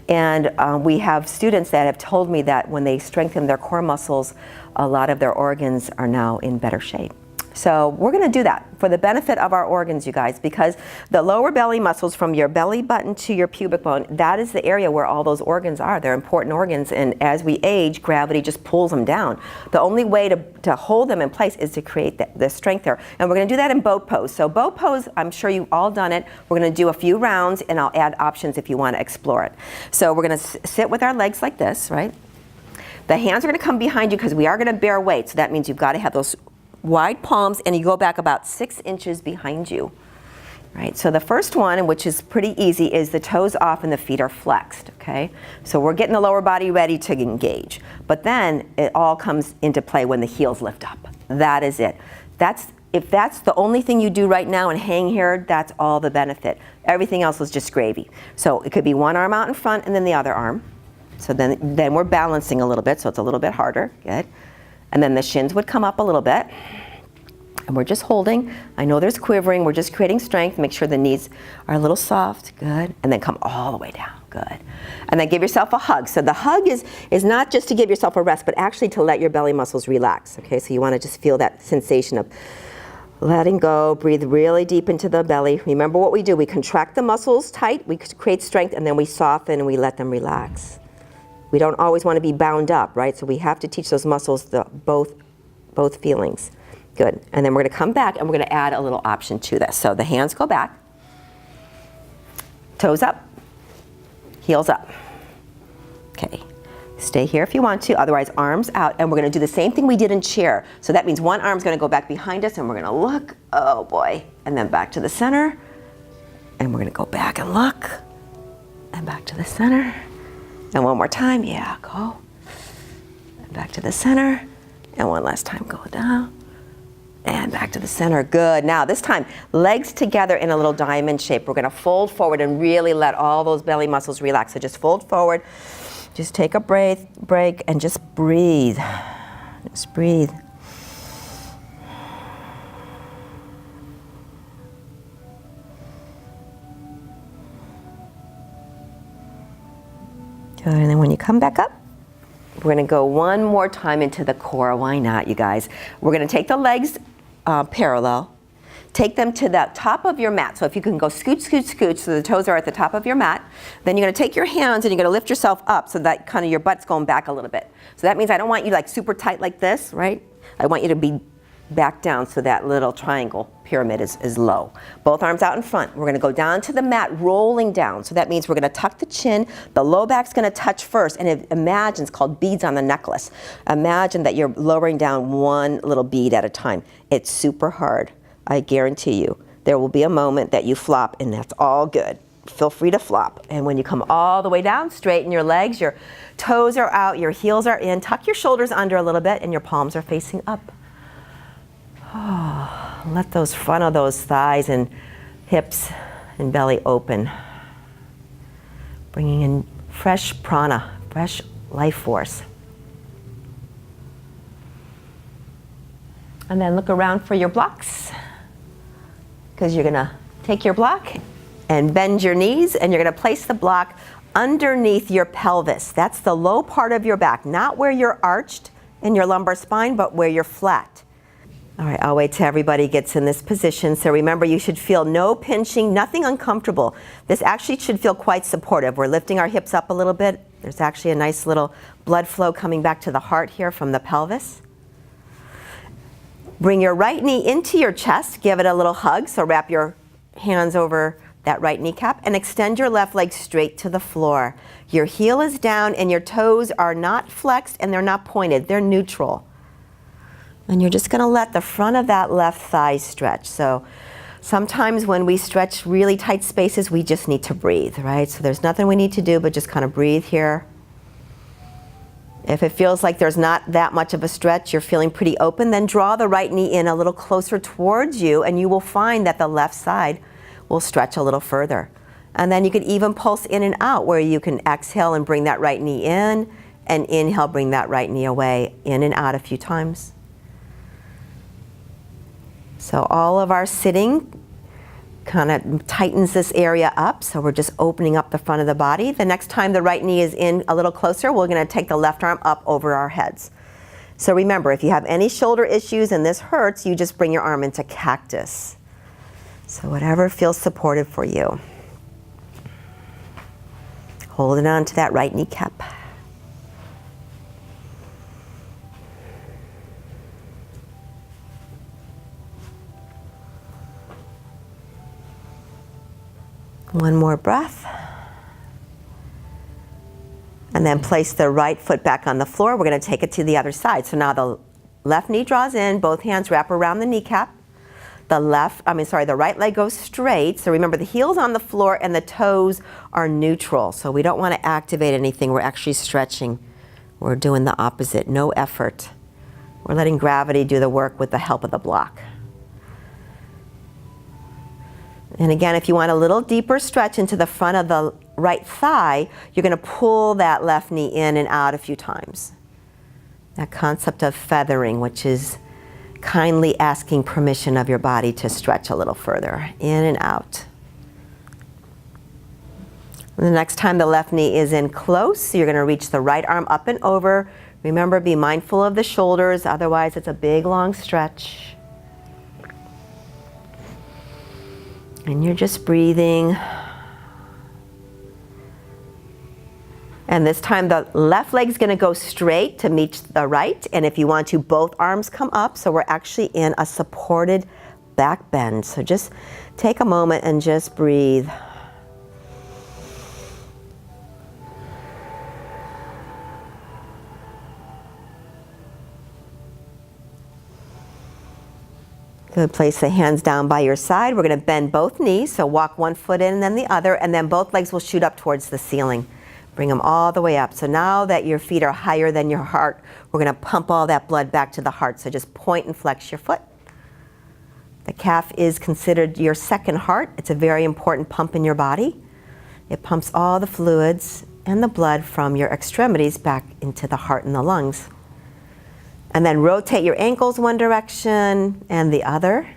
And we have students that have told me that when they strengthen their core muscles, a lot of their organs are now in better shape. So we're going to do that for the benefit of our organs, you guys, because the lower belly muscles from your belly button to your pubic bone, that is the area where all those organs are. They're important organs, and as we age, gravity just pulls them down. The only way to hold them in place is to create the strength there. And we're going to do that in boat pose. So boat pose, I'm sure you've all done it. We're going to do a few rounds, and I'll add options if you want to explore it. So we're going to sit with our legs like this, right? The hands are going to come behind you because we are going to bear weight. So that means you've got to have those wide palms, and you go back about 6 inches behind you, right? So the first one, which is pretty easy, is the toes off and the feet are flexed, okay? So we're getting the lower body ready to engage. But then it all comes into play when the heels lift up. That is it. If that's the only thing you do right now and hang here, that's all the benefit. Everything else is just gravy. So it could be one arm out in front and then the other arm. So then we're balancing a little bit, so it's a little bit harder. Good. And then the shins would come up a little bit. And we're just holding. I know there's quivering. We're just creating strength. Make sure the knees are a little soft. Good. And then come all the way down. Good. And then give yourself a hug. So the hug is not just to give yourself a rest, but actually to let your belly muscles relax. Okay, so you want to just feel that sensation of letting go. Breathe really deep into the belly. Remember what we do. We contract the muscles tight. We create strength, and then we soften and we let them relax. We don't always want to be bound up, right? So we have to teach those muscles both feelings. Good. And then we're going to come back and we're going to add a little option to this. So the hands go back, toes up, heels up. Okay. Stay here if you want to, otherwise arms out, and we're going to do the same thing we did in chair. So that means one arm's going to go back behind us and we're going to look, oh boy, and then back to the center, and we're going to go back and look, and back to the center. And one more time, yeah, go. And back to the center. And one last time, go down. And back to the center, good. Now this time, legs together in a little diamond shape. We're gonna fold forward and really let all those belly muscles relax. So just fold forward, just take a break, and just breathe. Just breathe. Good, and then when you come back up, we're going to go one more time into the core. Why not, you guys? We're going to take the legs parallel, take them to the top of your mat. So if you can go scoot, scoot, scoot, so the toes are at the top of your mat, then you're going to take your hands and you're going to lift yourself up so that kind of your butt's going back a little bit. So that means I don't want you like super tight like this, right? I want you to be back down so that little triangle pyramid is low. Both arms out in front. We're going to go down to the mat, rolling down. So that means we're going to tuck the chin. The low back's going to touch first, and imagine, it's called beads on the necklace. Imagine that you're lowering down one little bead at a time. It's super hard. I guarantee you. There will be a moment that you flop, and that's all good. Feel free to flop. And when you come all the way down, straighten your legs, your toes are out, your heels are in. Tuck your shoulders under a little bit, and your palms are facing up. Oh. Let those front of those thighs and hips and belly open. Bringing in fresh prana, fresh life force. And then look around for your blocks, because you're going to take your block and bend your knees, and you're going to place the block underneath your pelvis. That's the low part of your back, not where you're arched in your lumbar spine, but where you're flat. All right, I'll wait till everybody gets in this position. So remember, you should feel no pinching, nothing uncomfortable. This actually should feel quite supportive. We're lifting our hips up a little bit. There's actually a nice little blood flow coming back to the heart here from the pelvis. Bring your right knee into your chest, give it a little hug, so wrap your hands over that right kneecap and extend your left leg straight to the floor. Your heel is down and your toes are not flexed and they're not pointed, they're neutral. And you're just gonna let the front of that left thigh stretch. So sometimes when we stretch really tight spaces, we just need to breathe, right? So there's nothing we need to do but just kind of breathe here. If it feels like there's not that much of a stretch, you're feeling pretty open, then draw the right knee in a little closer towards you, and you will find that the left side will stretch a little further. And then you can even pulse in and out, where you can exhale and bring that right knee in, and inhale, bring that right knee away, in and out a few times. So all of our sitting kind of tightens this area up, so we're just opening up the front of the body. The next time the right knee is in a little closer, we're going to take the left arm up over our heads. So remember, if you have any shoulder issues and this hurts, you just bring your arm into cactus. So whatever feels supportive for you. Holding on to that right kneecap. One more breath. And then place the right foot back on the floor. We're going to take it to the other side. So now the left knee draws in, both hands wrap around the kneecap. The right leg goes straight. So remember, the heel's on the floor and the toes are neutral. So we don't want to activate anything. We're actually stretching. We're doing the opposite, no effort. We're letting gravity do the work with the help of the block. And again, if you want a little deeper stretch into the front of the right thigh, you're going to pull that left knee in and out a few times. That concept of feathering, which is kindly asking permission of your body to stretch a little further, in and out. And the next time the left knee is in close, you're going to reach the right arm up and over. Remember, be mindful of the shoulders, otherwise it's a big, long stretch. And you're just breathing. And this time the left leg's going to go straight to meet the right. And if you want to, both arms come up. So we're actually in a supported back bend. So just take a moment and just breathe. Good. Place the hands down by your side. We're going to bend both knees. So walk one foot in and then the other, and then both legs will shoot up towards the ceiling. Bring them all the way up. So now that your feet are higher than your heart, we're going to pump all that blood back to the heart. So just point and flex your foot. The calf is considered your second heart. It's a very important pump in your body. It pumps all the fluids and the blood from your extremities back into the heart and the lungs. And then rotate your ankles one direction and the other.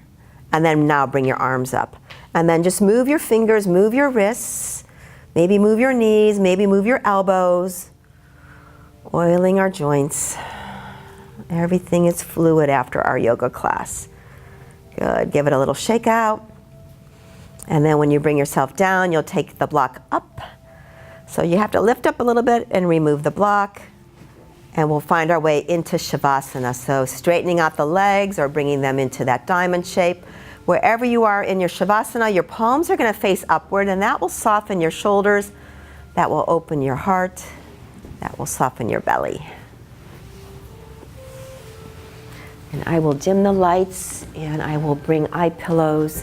And then now bring your arms up. And then just move your fingers, move your wrists, maybe move your knees, maybe move your elbows. Oiling our joints. Everything is fluid after our yoga class. Good. Give it a little shake out. And then when you bring yourself down, you'll take the block up. So you have to lift up a little bit and remove the block. And we'll find our way into Shavasana. So straightening out the legs or bringing them into that diamond shape. Wherever you are in your Shavasana, your palms are going to face upward, and that will soften your shoulders. That will open your heart. That will soften your belly. And I will dim the lights, and I will bring eye pillows.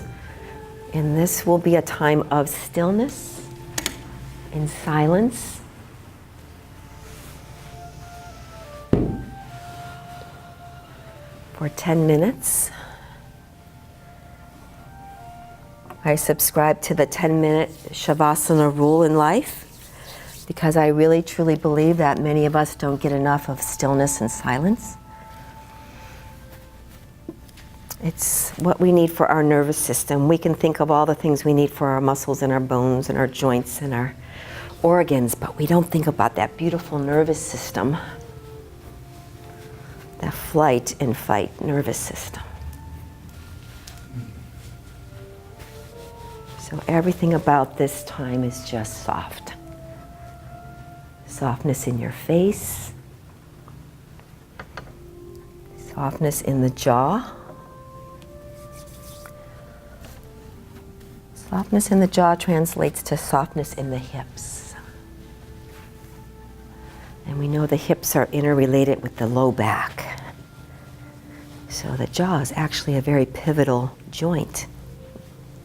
And this will be a time of stillness and silence. For 10 minutes. I subscribe to the 10-minute Shavasana rule in life because I really truly believe that many of us don't get enough of stillness and silence. It's what we need for our nervous system. We can think of all the things we need for our muscles and our bones and our joints and our organs, but we don't think about that beautiful nervous system, that flight and fight nervous system. So everything about this time is just soft. Softness in your face, softness in the jaw. Softness in the jaw translates to softness in the hips. And we know the hips are interrelated with the low back. So the jaw is actually a very pivotal joint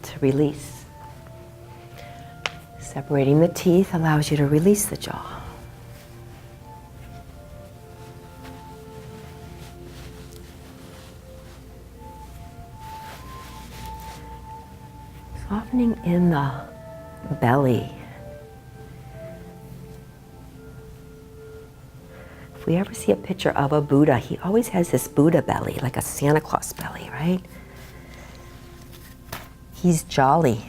to release. Separating the teeth allows you to release the jaw. Softening in the belly. If we ever see a picture of a Buddha, he always has this Buddha belly, like a Santa Claus belly, right? He's jolly.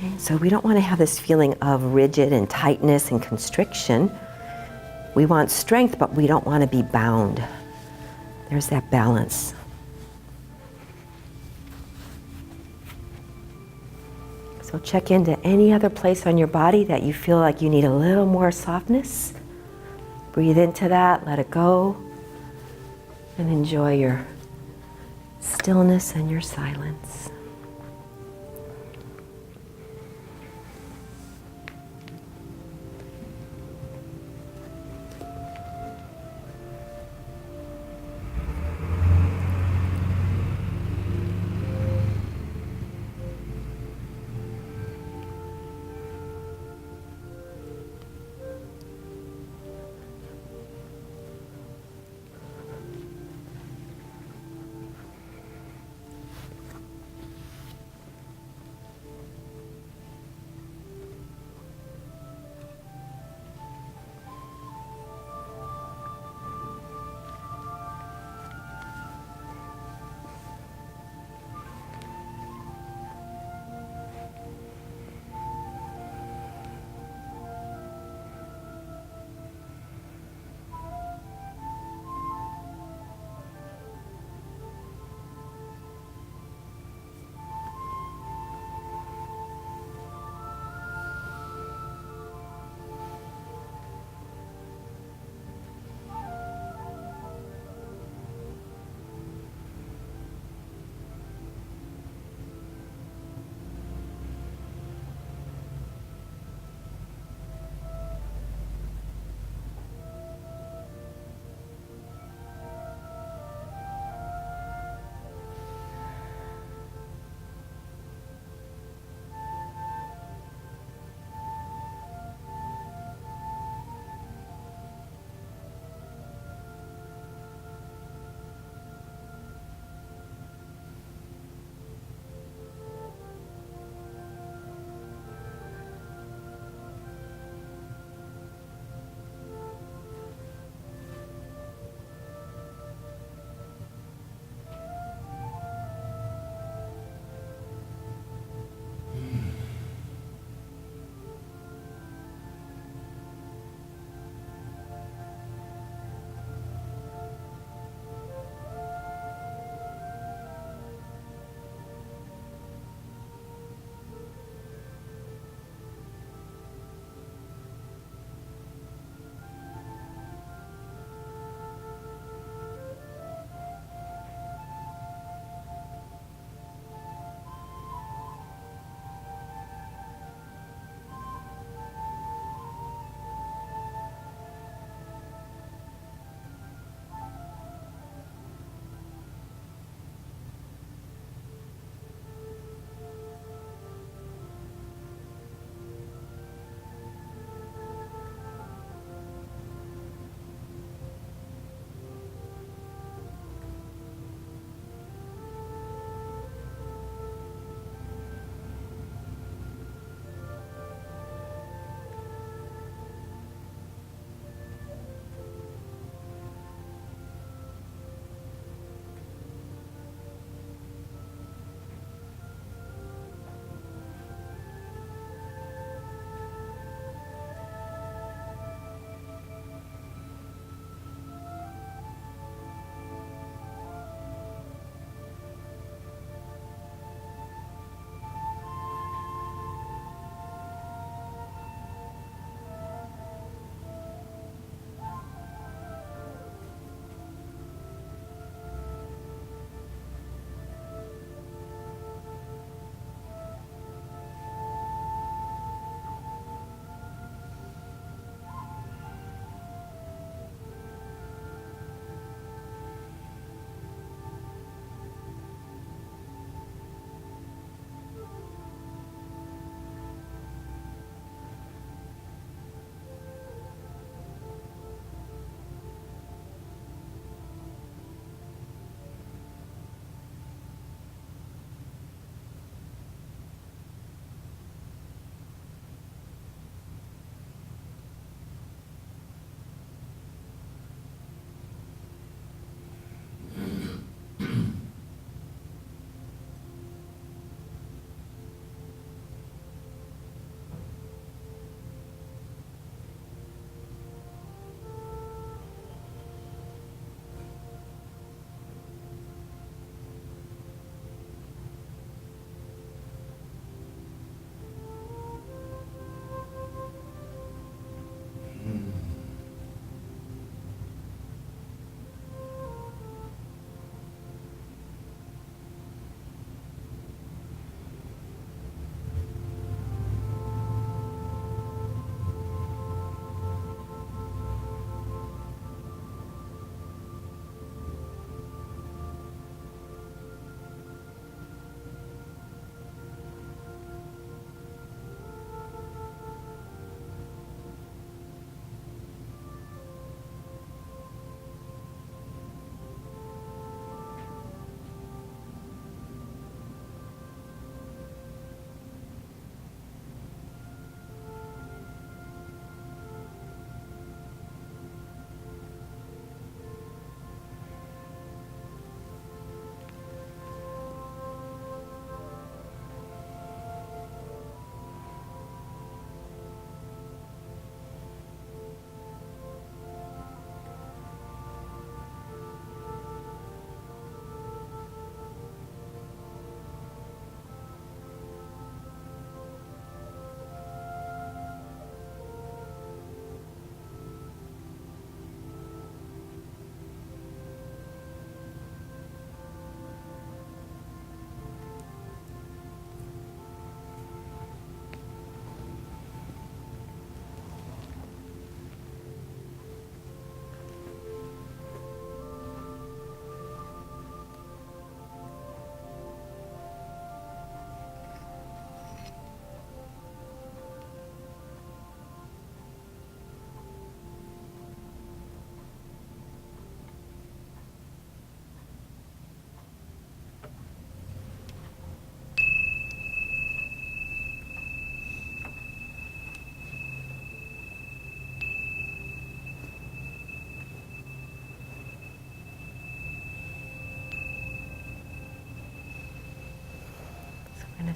Right? So we don't want to have this feeling of rigid and tightness and constriction. We want strength, but we don't want to be bound. There's that balance. So check into any other place on your body that you feel like you need a little more softness. Breathe into that, let it go, and enjoy your stillness and your silence.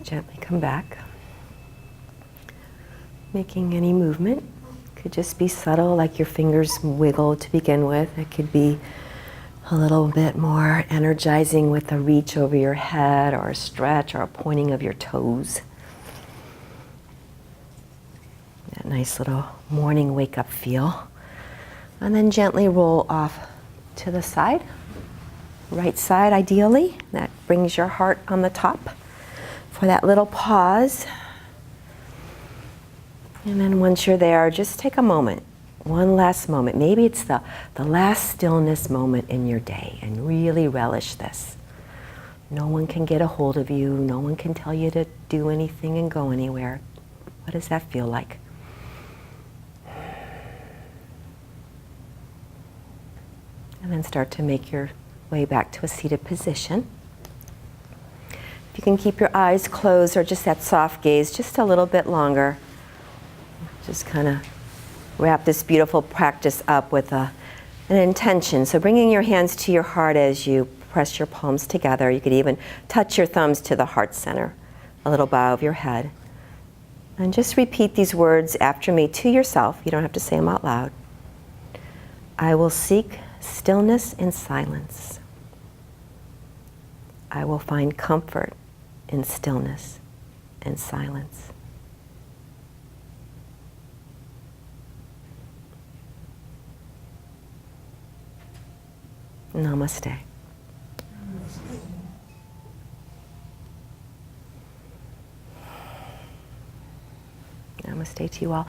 Gently come back. Making any movement. Could just be subtle, like your fingers wiggle to begin with. It could be a little bit more energizing with a reach over your head or a stretch or a pointing of your toes. That nice little morning wake-up feel. And then gently roll off to the side. Right side ideally. That brings your heart on the top for that little pause. And then once you're there, just take a moment. One last moment. Maybe it's the last stillness moment in your day, and really relish this. No one can get a hold of you. No one can tell you to do anything and go anywhere. What does that feel like? And then start to make your way back to a seated position. If you can keep your eyes closed or just that soft gaze just a little bit longer, just kind of wrap this beautiful practice up with an intention. So bringing your hands to your heart as you press your palms together. You could even touch your thumbs to the heart center, a little bow of your head. And just repeat these words after me to yourself. You don't have to say them out loud. I will seek stillness in silence. I will find comfort in stillness and silence. Namaste. Namaste to you all.